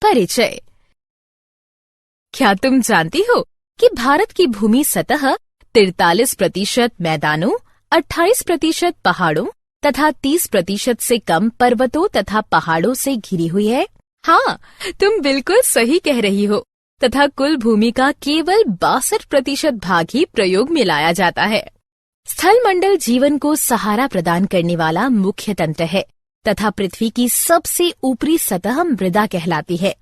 परिचय। क्या तुम जानती हो कि भारत की भूमि सतह 43% मैदानों, 28% पहाड़ों तथा 30% से कम पर्वतों तथा पहाड़ों से घिरी हुई है? हाँ, तुम बिल्कुल सही कह रही हो। तथा कुल भूमि का केवल 62% भाग ही प्रयोग में लाया जाता है। स्थल मंडल जीवन को सहारा प्रदान करने वाला मुख्य तंत्र है तथा पृथ्वी की सबसे ऊपरी सतह मृदा कहलाती है।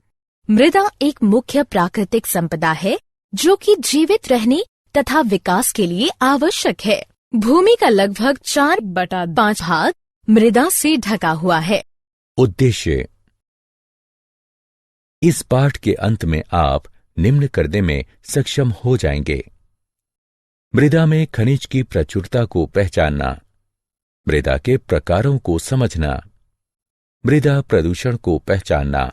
मृदा एक मुख्य प्राकृतिक संपदा है जो कि जीवित रहने तथा विकास के लिए आवश्यक है। भूमि का लगभग 4/5 भाग मृदा से ढका हुआ है। उद्देश्य। इस पाठ के अंत में आप निम्न करने में सक्षम हो जाएंगे। मृदा में खनिज की प्रचुरता को पहचानना, मृदा के प्रकारों को समझना, मृदा प्रदूषण को पहचानना,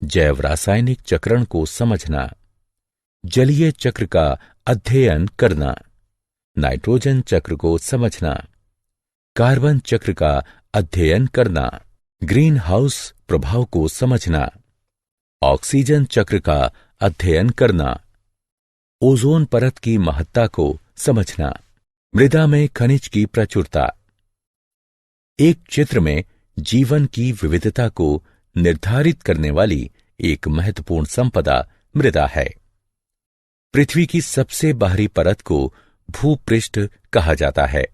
जैव रासायनिक चक्रण को समझना, जलीय चक्र का अध्ययन करना, नाइट्रोजन चक्र को समझना, कार्बन चक्र का अध्ययन करना, ग्रीन हाउस प्रभाव को समझना, ऑक्सीजन चक्र का अध्ययन करना, ओजोन परत की महत्ता को समझना, मृदा में खनिज की प्रचुरता। एक चित्र में जीवन की विविधता को निर्धारित करने वाली एक महत्वपूर्ण संपदा मृदा है। पृथ्वी की सबसे बाहरी परत को भूपृष्ठ कहा जाता है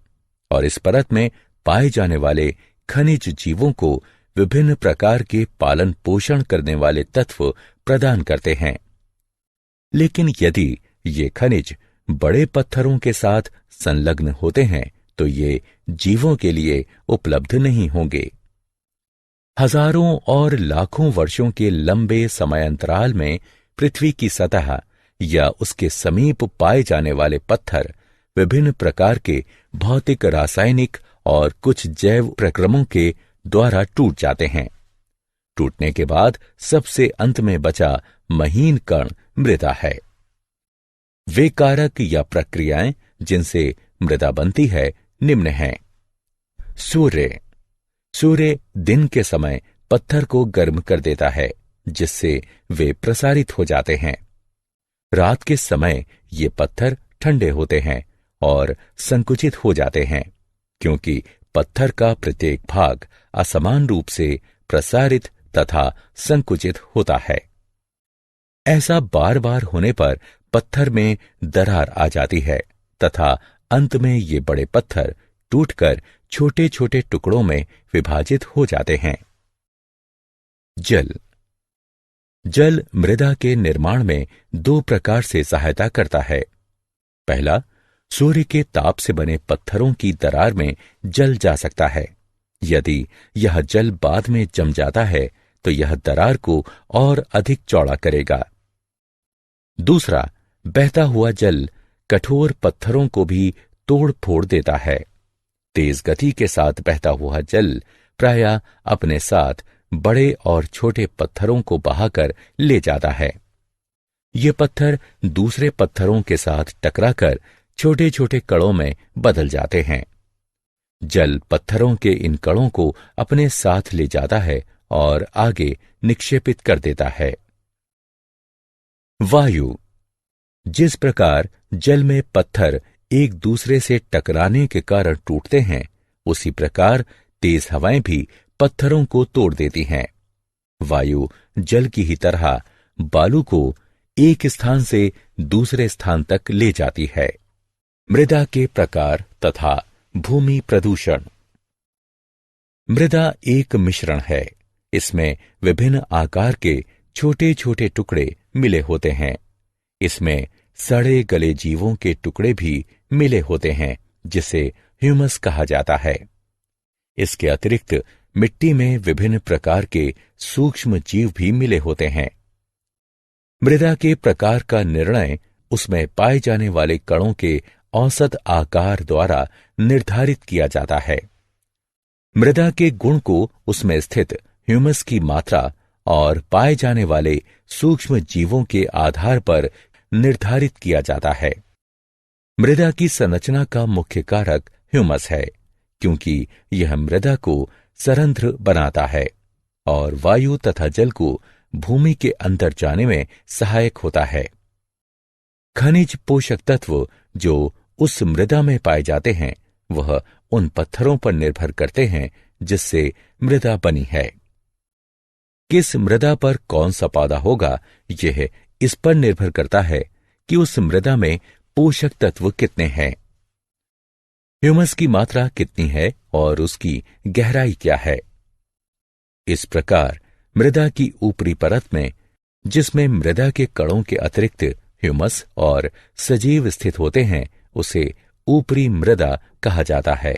और इस परत में पाए जाने वाले खनिज जीवों को विभिन्न प्रकार के पालन पोषण करने वाले तत्व प्रदान करते हैं। लेकिन यदि ये खनिज बड़े पत्थरों के साथ संलग्न होते हैं तो ये जीवों के लिए उपलब्ध नहीं होंगे। हजारों और लाखों वर्षों के लंबे समयांतराल में पृथ्वी की सतह या उसके समीप पाए जाने वाले पत्थर विभिन्न प्रकार के भौतिक, रासायनिक और कुछ जैव प्रक्रमों के द्वारा टूट जाते हैं। टूटने के बाद सबसे अंत में बचा महीन कण मृदा है। वे कारक या प्रक्रियाएं जिनसे मृदा बनती है निम्न हैं। सूर्य दिन के समय पत्थर को गर्म कर देता है जिससे वे प्रसारित हो जाते हैं। रात के समय ये पत्थर ठंडे होते हैं और संकुचित हो जाते हैं क्योंकि पत्थर का प्रत्येक भाग असमान रूप से प्रसारित तथा संकुचित होता है। ऐसा बार बार होने पर पत्थर में दरार आ जाती है तथा अंत में ये बड़े पत्थर टूटकर छोटे छोटे टुकड़ों में विभाजित हो जाते हैं। जल मृदा के निर्माण में दो प्रकार से सहायता करता है। पहला, सूर्य के ताप से बने पत्थरों की दरार में जल जा सकता है। यदि यह जल बाद में जम जाता है तो यह दरार को और अधिक चौड़ा करेगा। दूसरा, बहता हुआ जल कठोर पत्थरों को भी तोड़ फोड़ देता है। तेज गति के साथ बहता हुआ जल प्रायः अपने साथ बड़े और छोटे पत्थरों को बहाकर ले जाता है। ये पत्थर दूसरे पत्थरों के साथ टकराकर छोटे छोटे कणों में बदल जाते हैं। जल पत्थरों के इन कणों को अपने साथ ले जाता है और आगे निक्षेपित कर देता है। वायु। जिस प्रकार जल में पत्थर एक दूसरे से टकराने के कारण टूटते हैं, उसी प्रकार तेज हवाएं भी पत्थरों को तोड़ देती हैं। वायु जल की ही तरह बालू को एक स्थान से दूसरे स्थान तक ले जाती है। मृदा के प्रकार तथा भूमि प्रदूषण। मृदा एक मिश्रण है। इसमें विभिन्न आकार के छोटे छोटे टुकड़े मिले होते हैं। इसमें सड़े गले जीवों के टुकड़े भी मिले होते हैं जिसे ह्यूमस कहा जाता है। इसके अतिरिक्त मिट्टी में विभिन्न प्रकार के सूक्ष्म जीव भी मिले होते हैं। मृदा के प्रकार का निर्णय उसमें पाए जाने वाले कणों के औसत आकार द्वारा निर्धारित किया जाता है। मृदा के गुण को उसमें स्थित ह्यूमस की मात्रा और पाए जाने वाले सूक्ष्म जीवों के आधार पर निर्धारित किया जाता है। मृदा की संरचना का मुख्य कारक ह्यूमस है क्योंकि यह मृदा को सरंध्र बनाता है और वायु तथा जल को भूमि के अंदर जाने में सहायक होता है। खनिज पोषक तत्व जो उस मृदा में पाए जाते हैं वह उन पत्थरों पर निर्भर करते हैं जिससे मृदा बनी है। किस मृदा पर कौन सा पौधा होगा यह इस पर निर्भर करता है कि उस मृदा में पोषक तत्व कितने हैं, ह्यूमस की मात्रा कितनी है और उसकी गहराई क्या है। इस प्रकार मृदा की ऊपरी परत में, जिसमें मृदा के कणों के अतिरिक्त ह्यूमस और सजीव स्थित होते हैं, उसे ऊपरी मृदा कहा जाता है।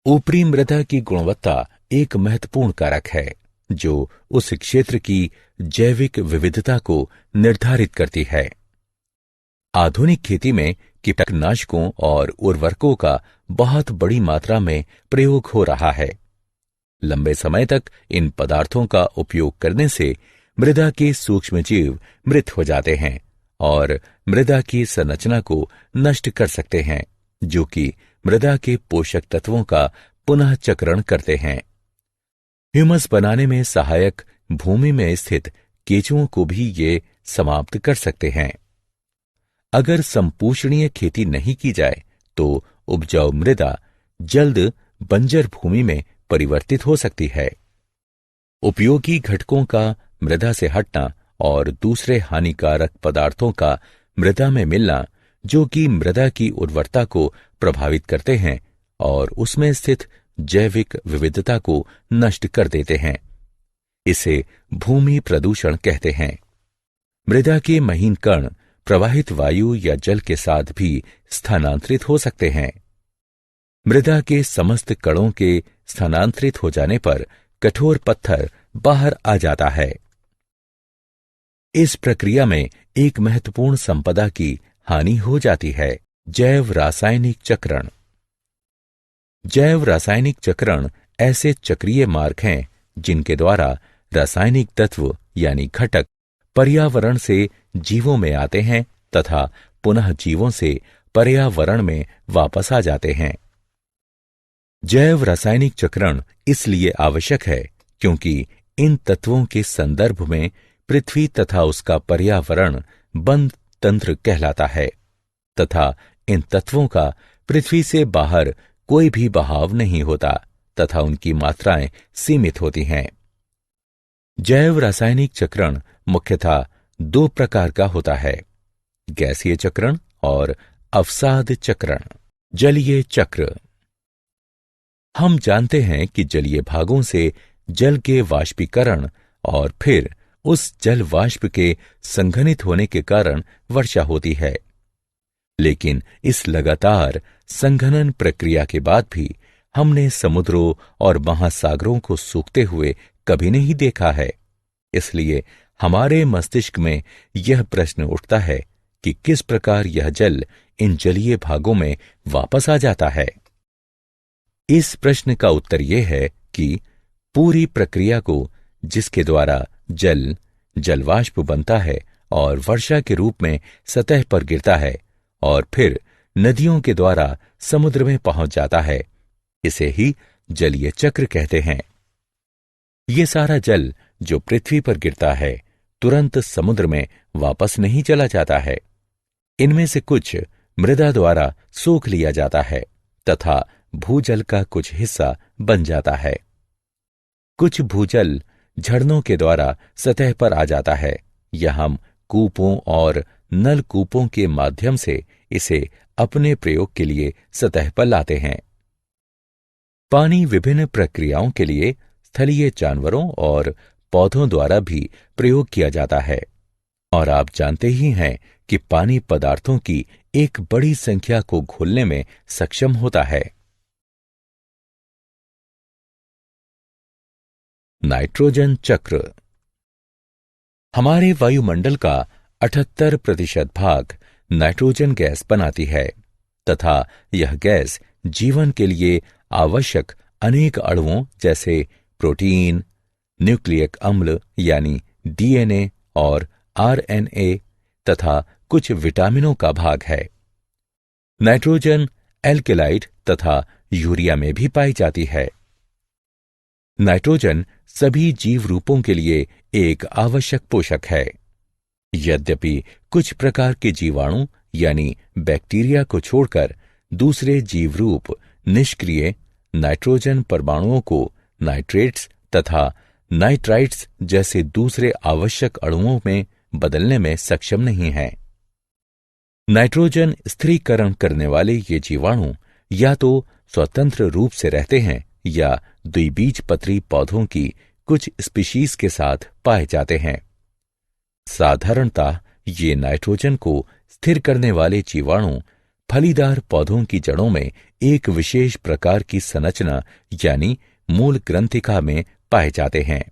ऊपरी मृदा की गुणवत्ता एक महत्वपूर्ण कारक है जो उस क्षेत्र की जैविक विविधता को निर्धारित करती है। आधुनिक खेती में कीटनाशकों और उर्वरकों का बहुत बड़ी मात्रा में प्रयोग हो रहा है। लंबे समय तक इन पदार्थों का उपयोग करने से मृदा के सूक्ष्मजीव मृत हो जाते हैं और मृदा की संरचना को नष्ट कर सकते हैं, जो कि मृदा के पोषक तत्वों का पुनः चक्रण करते हैं। ह्यूमस बनाने में सहायक भूमि में स्थित केंचुओं को भी ये समाप्त कर सकते हैं। अगर संपोषणीय खेती नहीं की जाए तो उपजाऊ मृदा जल्द बंजर भूमि में परिवर्तित हो सकती है। उपयोगी घटकों का मृदा से हटना और दूसरे हानिकारक पदार्थों का मृदा में मिलना, जो कि मृदा की उर्वरता को प्रभावित करते हैं और उसमें स्थित जैविक विविधता को नष्ट कर देते हैं, इसे भूमि प्रदूषण कहते हैं। मृदा के महीन कण प्रवाहित वायु या जल के साथ भी स्थानांतरित हो सकते हैं। मृदा के समस्त कणों के स्थानांतरित हो जाने पर कठोर पत्थर बाहर आ जाता है। इस प्रक्रिया में एक महत्वपूर्ण संपदा की हानि हो जाती है, जैव रासायनिक चक्रण। जैव रासायनिक चक्रण ऐसे चक्रीय मार्ग हैं जिनके द्वारा रासायनिक तत्व यानी घटक पर्यावरण से जीवों में आते हैं तथा पुनः जीवों से पर्यावरण में वापस आ जाते हैं। जैव रासायनिक चक्रण इसलिए आवश्यक है क्योंकि इन तत्वों के संदर्भ में पृथ्वी तथा उसका पर्यावरण बंद तंत्र कहलाता है तथा इन तत्वों का पृथ्वी से बाहर कोई भी बहाव नहीं होता तथा उनकी मात्राएं सीमित होती हैं। जैव रासायनिक चक्रण मुख्यतः दो प्रकार का होता है, गैसीय चक्रण और अवसाद चक्रण। जलीय चक्र। हम जानते हैं कि जलीय भागों से जल के वाष्पीकरण और फिर उस जल वाष्प के संघनित होने के कारण वर्षा होती है, लेकिन इस लगातार संघनन प्रक्रिया के बाद भी हमने समुद्रों और महासागरों को सूखते हुए कभी नहीं देखा है। इसलिए हमारे मस्तिष्क में यह प्रश्न उठता है कि किस प्रकार यह जल इन जलीय भागों में वापस आ जाता है। इस प्रश्न का उत्तर यह है कि पूरी प्रक्रिया को, जिसके द्वारा जल जलवाष्प बनता है और वर्षा के रूप में सतह पर गिरता है और फिर नदियों के द्वारा समुद्र में पहुंच जाता है, इसे ही जलीय चक्र कहते हैं। ये सारा जल जो पृथ्वी पर गिरता है तुरंत समुद्र में वापस नहीं चला जाता है। इनमें से कुछ मृदा द्वारा सोख लिया जाता है तथा भूजल का कुछ हिस्सा बन जाता है। कुछ भूजल झरनों के द्वारा सतह पर आ जाता है या हम कूपों और नलकूपों के माध्यम से इसे अपने प्रयोग के लिए सतह पर लाते हैं। पानी विभिन्न प्रक्रियाओं के लिए स्थलीय जानवरों और पौधों द्वारा भी प्रयोग किया जाता है और आप जानते ही हैं कि पानी पदार्थों की एक बड़ी संख्या को घोलने में सक्षम होता है। नाइट्रोजन चक्र। हमारे वायुमंडल का 78% भाग नाइट्रोजन गैस बनाती है तथा यह गैस जीवन के लिए आवश्यक अनेक अणुओं जैसे प्रोटीन, न्यूक्लियक अम्ल यानी डीएनए और आरएनए तथा कुछ विटामिनों का भाग है। नाइट्रोजन एल्केलाइड तथा यूरिया में भी पाई जाती है। नाइट्रोजन सभी जीव रूपों के लिए एक आवश्यक पोषक है। यद्यपि कुछ प्रकार के जीवाणु यानी बैक्टीरिया को छोड़कर दूसरे जीव रूप निष्क्रिय नाइट्रोजन परमाणुओं को नाइट्रेट्स तथा नाइट्राइट्स जैसे दूसरे आवश्यक अणुओं में बदलने में सक्षम नहीं हैं। नाइट्रोजन स्थिरीकरण करने वाले ये जीवाणु या तो स्वतंत्र रूप से रहते हैं या द्विबीजपत्री पौधों की कुछ स्पीशीज के साथ पाए जाते हैं। साधारणतः ये नाइट्रोजन को स्थिर करने वाले जीवाणु फलीदार पौधों की जड़ों में एक विशेष प्रकार की संरचना यानी मूल ग्रंथिका में पाए जाते हैं।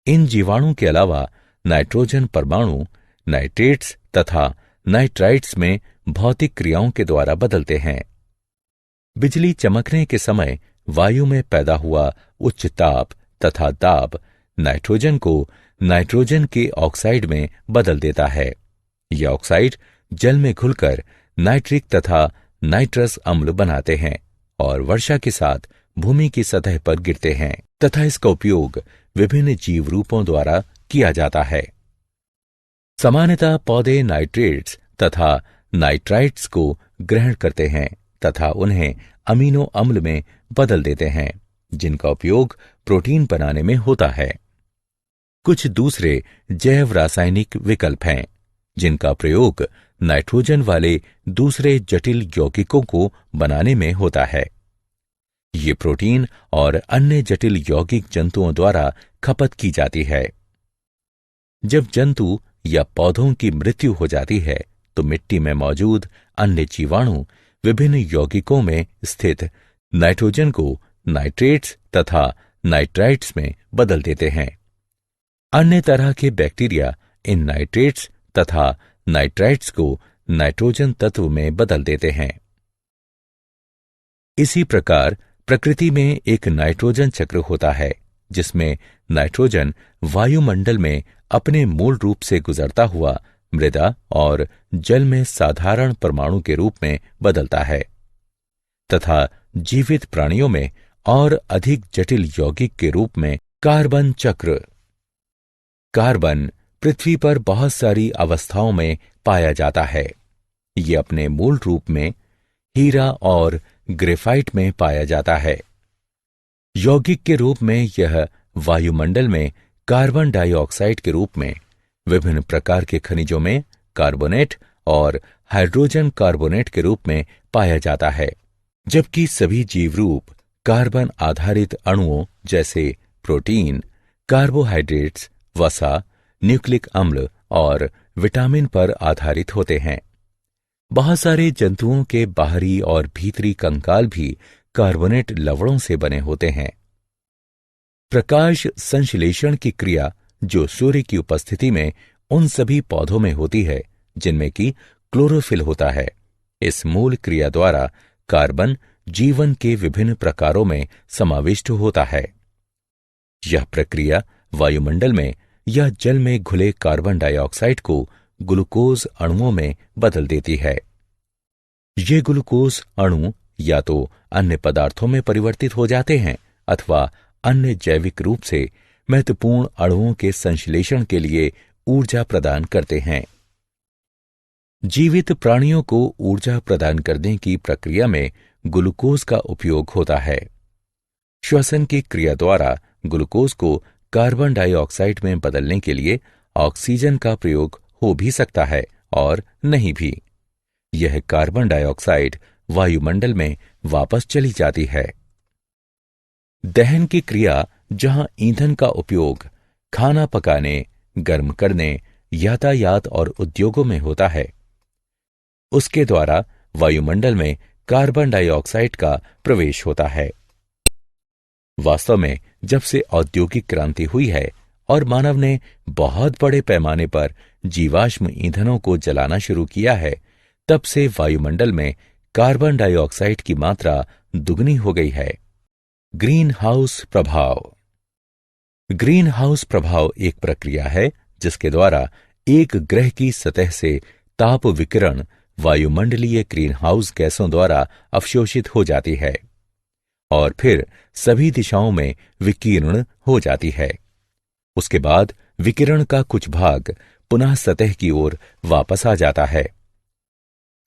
इन जीवाणु के अलावा नाइट्रोजन परमाणु नाइट्रेट्स तथा नाइट्राइट्स में भौतिक क्रियाओं के द्वारा बदलते हैं। बिजली चमकने के समय वायु में पैदा हुआ उच्च ताप तथा दाब नाइट्रोजन को नाइट्रोजन के ऑक्साइड में बदल देता है। यह ऑक्साइड जल में घुलकर नाइट्रिक तथा नाइट्रस अम्ल बनाते हैं और वर्षा के साथ भूमि की सतह पर गिरते हैं तथा इसका उपयोग विभिन्न जीव रूपों द्वारा किया जाता है। सामान्यतः पौधे नाइट्रेट्स तथा नाइट्राइट्स को ग्रहण करते हैं तथा उन्हें अमीनो अम्ल में बदल देते हैं, जिनका उपयोग प्रोटीन बनाने में होता है। कुछ दूसरे जैव रासायनिक विकल्प हैं, जिनका प्रयोग नाइट्रोजन वाले दूसरे जटिल यौगिकों को बनाने में होता है। ये प्रोटीन और अन्य जटिल यौगिक जंतुओं द्वारा खपत की जाती है। जब जंतु या पौधों की मृत्यु हो जाती है तो मिट्टी में मौजूद अन्य जीवाणु विभिन्न यौगिकों में स्थित नाइट्रोजन को नाइट्रेट्स तथा नाइट्राइट्स में बदल देते हैं। अन्य तरह के बैक्टीरिया इन नाइट्रेट्स तथा नाइट्राइट्स को नाइट्रोजन तत्व में बदल देते हैं। इसी प्रकार प्रकृति में एक नाइट्रोजन चक्र होता है, जिसमें नाइट्रोजन वायुमंडल में अपने मूल रूप से गुजरता हुआ मृदा और जल में साधारण परमाणु के रूप में बदलता है तथा जीवित प्राणियों में और अधिक जटिल यौगिक के रूप में कार्बन चक्र। कार्बन पृथ्वी पर बहुत सारी अवस्थाओं में पाया जाता है। ये अपने मूल रूप में हीरा और ग्रेफाइट में पाया जाता है। यौगिक के रूप में यह वायुमंडल में कार्बन डाइऑक्साइड के रूप में विभिन्न प्रकार के खनिजों में कार्बोनेट और हाइड्रोजन कार्बोनेट के रूप में पाया जाता है, जबकि सभी जीव रूप कार्बन आधारित अणुओं जैसे प्रोटीन, कार्बोहाइड्रेट्स, वसा, न्यूक्लिक अम्ल और विटामिन पर आधारित होते हैं। बहुत सारे जंतुओं के बाहरी और भीतरी कंकाल भी कार्बोनेट लवणों से बने होते हैं। प्रकाश संश्लेषण की क्रिया जो सूर्य की उपस्थिति में उन सभी पौधों में होती है जिनमें कि क्लोरोफिल होता है, इस मूल क्रिया द्वारा कार्बन जीवन के विभिन्न प्रकारों में समाविष्ट होता है। यह प्रक्रिया वायुमंडल में या जल में घुले कार्बन डाइऑक्साइड को ग्लूकोज अणुओं में बदल देती है। ये ग्लूकोज अणु या तो अन्य पदार्थों में परिवर्तित हो जाते हैं अथवा अन्य जैविक रूप से महत्वपूर्ण अणुओं के संश्लेषण के लिए ऊर्जा प्रदान करते हैं। जीवित प्राणियों को ऊर्जा प्रदान करने की प्रक्रिया में ग्लूकोज का उपयोग होता है। श्वसन की क्रिया द्वारा ग्लूकोज को कार्बन डाइऑक्साइड में बदलने के लिए ऑक्सीजन का प्रयोग हो भी सकता है और नहीं भी। यह कार्बन डाइऑक्साइड वायुमंडल में वापस चली जाती है। दहन की क्रिया जहां ईंधन का उपयोग खाना पकाने, गर्म करने, यातायात और उद्योगों में होता है, उसके द्वारा वायुमंडल में कार्बन डाइऑक्साइड का प्रवेश होता है। वास्तव में जब से औद्योगिक क्रांति हुई है और मानव ने बहुत बड़े पैमाने पर जीवाश्म ईंधनों को जलाना शुरू किया है, तब से वायुमंडल में कार्बन डाइऑक्साइड की मात्रा दुगनी हो गई है। ग्रीन हाउस प्रभाव। ग्रीन हाउस प्रभाव एक प्रक्रिया है जिसके द्वारा एक ग्रह की सतह से ताप विकिरण वायुमंडलीय ग्रीन हाउस गैसों द्वारा अवशोषित हो जाती है और फिर सभी दिशाओं में विकीर्ण हो जाती है। उसके बाद विकिरण का कुछ भाग पुनः सतह की ओर वापस आ जाता है।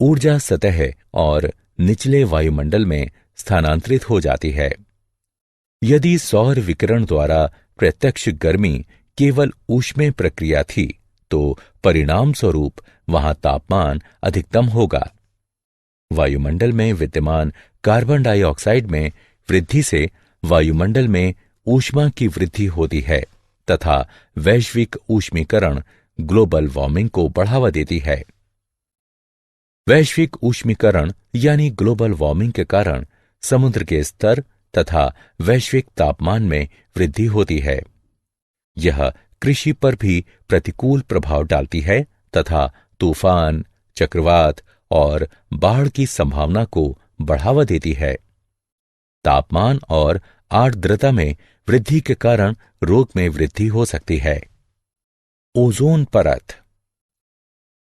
ऊर्जा सतह और निचले वायुमंडल में स्थानांतरित हो जाती है। यदि सौर विकिरण द्वारा प्रत्यक्ष गर्मी केवल ऊष्मीय प्रक्रिया थी तो परिणाम स्वरूप वहां तापमान अधिकतम होगा। वायुमंडल में विद्यमान कार्बन डाइऑक्साइड में वृद्धि से वायुमंडल में ऊष्मा की वृद्धि होती है तथा वैश्विक ऊष्मीकरण ग्लोबल वार्मिंग को बढ़ावा देती है। वैश्विक ऊष्मीकरण यानी ग्लोबल वार्मिंग के कारण समुद्र के स्तर तथा वैश्विक तापमान में वृद्धि होती है। यह कृषि पर भी प्रतिकूल प्रभाव डालती है तथा तूफान, चक्रवात और बाढ़ की संभावना को बढ़ावा देती है। तापमान और आर्द्रता में वृद्धि के कारण रोग में वृद्धि हो सकती है। ओजोन परत।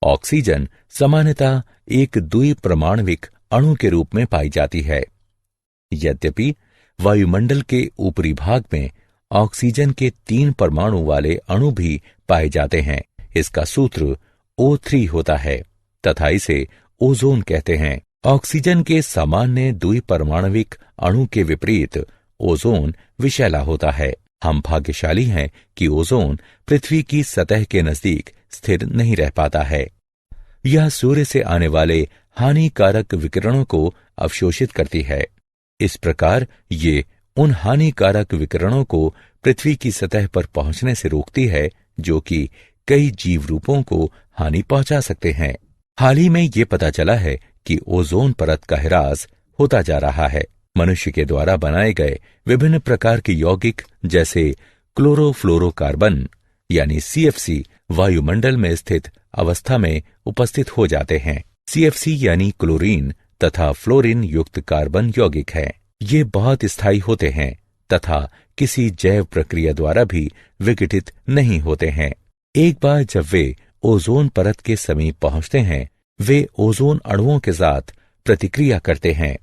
ऑक्सीजन सामान्यतः एक द्विपरमाणविक अणु के रूप में पाई जाती है। यद्यपि वायुमंडल के ऊपरी भाग में ऑक्सीजन के 3 परमाणु वाले अणु भी पाए जाते हैं। इसका सूत्र O3 होता है तथा इसे ओजोन कहते हैं। ऑक्सीजन के सामान्य द्विपरमाणविक अणु के विपरीत ओजोन विषैला होता है। हम भाग्यशाली हैं कि ओजोन पृथ्वी की सतह के नजदीक स्थिर नहीं रह पाता है। यह सूर्य से आने वाले हानिकारक विकिरणों को अवशोषित करती है। इस प्रकार ये उन हानिकारक विकिरणों को पृथ्वी की सतह पर पहुंचने से रोकती है जो कि कई जीव रूपों को हानि पहुंचा सकते हैं। हाल ही में ये पता चला है कि ओजोन परत का ह्रास होता जा रहा है। मनुष्य के द्वारा बनाए गए विभिन्न प्रकार के यौगिक जैसे क्लोरोफ्लोरोकार्बन यानी CFC वायुमंडल में स्थित अवस्था में उपस्थित हो जाते हैं। CFC यानी क्लोरीन तथा फ्लोरीन युक्त कार्बन यौगिक है। ये बहुत स्थायी होते हैं तथा किसी जैव प्रक्रिया द्वारा भी विघटित नहीं होते हैं। एक बार जब वे ओजोन परत के समीप पहुंचते हैं वे ओजोन अणुओं के साथ प्रतिक्रिया करते हैं।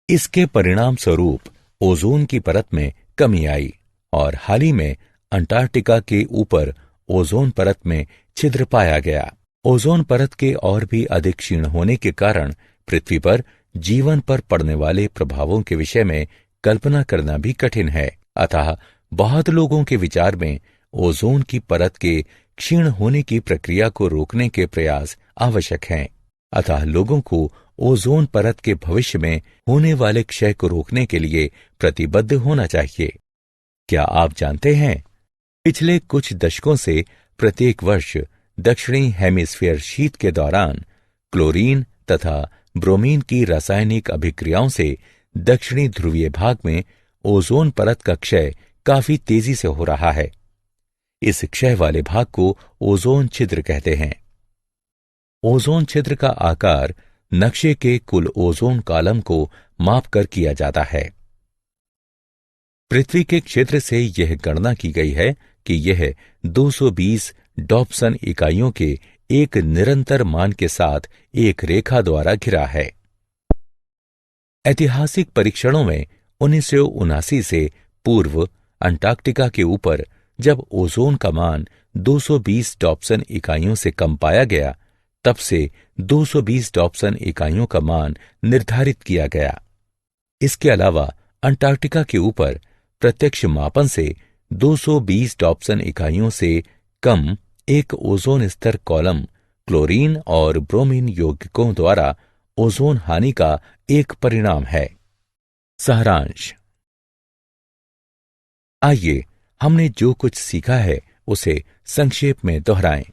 इसके परिणाम स्वरूप ओजोन की परत में कमी आई और हाल ही में अंटार्कटिका के ऊपर ओजोन परत में छिद्र पाया गया। ओजोन परत के और भी अधिक क्षीण होने के कारण पृथ्वी पर जीवन पर पड़ने वाले प्रभावों के विषय में कल्पना करना भी कठिन है। अतः बहुत लोगों के विचार में ओजोन की परत के क्षीण होने की प्रक्रिया को रोकने के प्रयास आवश्यक हैं। अतः लोगों को ओजोन परत के भविष्य में होने वाले क्षय को रोकने के लिए प्रतिबद्ध होना चाहिए। क्या आप जानते हैं, पिछले कुछ दशकों से प्रत्येक वर्ष दक्षिणी हेमिस्फीयर शीत के दौरान क्लोरीन तथा ब्रोमीन की रासायनिक अभिक्रियाओं से दक्षिणी ध्रुवीय भाग में ओजोन परत का क्षय काफी तेजी से हो रहा है। इस क्षय वाले भाग को ओजोन छिद्र कहते हैं। ओजोन छिद्र का आकार नक्शे के कुल ओजोन कॉलम को मापकर किया जाता है। पृथ्वी के क्षेत्र से यह गणना की गई है कि यह 220 डॉप्सन इकाइयों के एक निरंतर मान के साथ एक रेखा द्वारा घिरा है। ऐतिहासिक परीक्षणों में 1979 से पूर्व अंटार्कटिका के ऊपर जब ओजोन का मान 220 डॉप्सन इकाइयों से कम पाया गया तब से 220 डॉप्सन इकाइयों का मान निर्धारित किया गया। इसके अलावा अंटार्कटिका के ऊपर प्रत्यक्ष मापन से 220 डॉप्सन इकाइयों से कम एक ओजोन स्तर कॉलम क्लोरीन और ब्रोमीन यौगिकों द्वारा ओजोन हानि का एक परिणाम है। सारांश। आइए हमने जो कुछ सीखा है उसे संक्षेप में दोहराएं।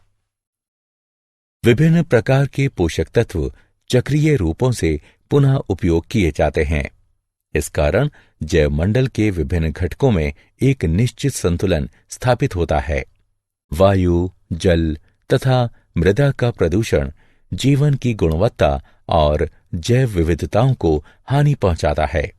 विभिन्न प्रकार के पोषक तत्व चक्रीय रूपों से पुनः उपयोग किए जाते हैं। इस कारण जैवमंडल के विभिन्न घटकों में एक निश्चित संतुलन स्थापित होता है। वायु, जल तथा मृदा का प्रदूषण जीवन की गुणवत्ता और जैव विविधताओं को हानि पहुंचाता है।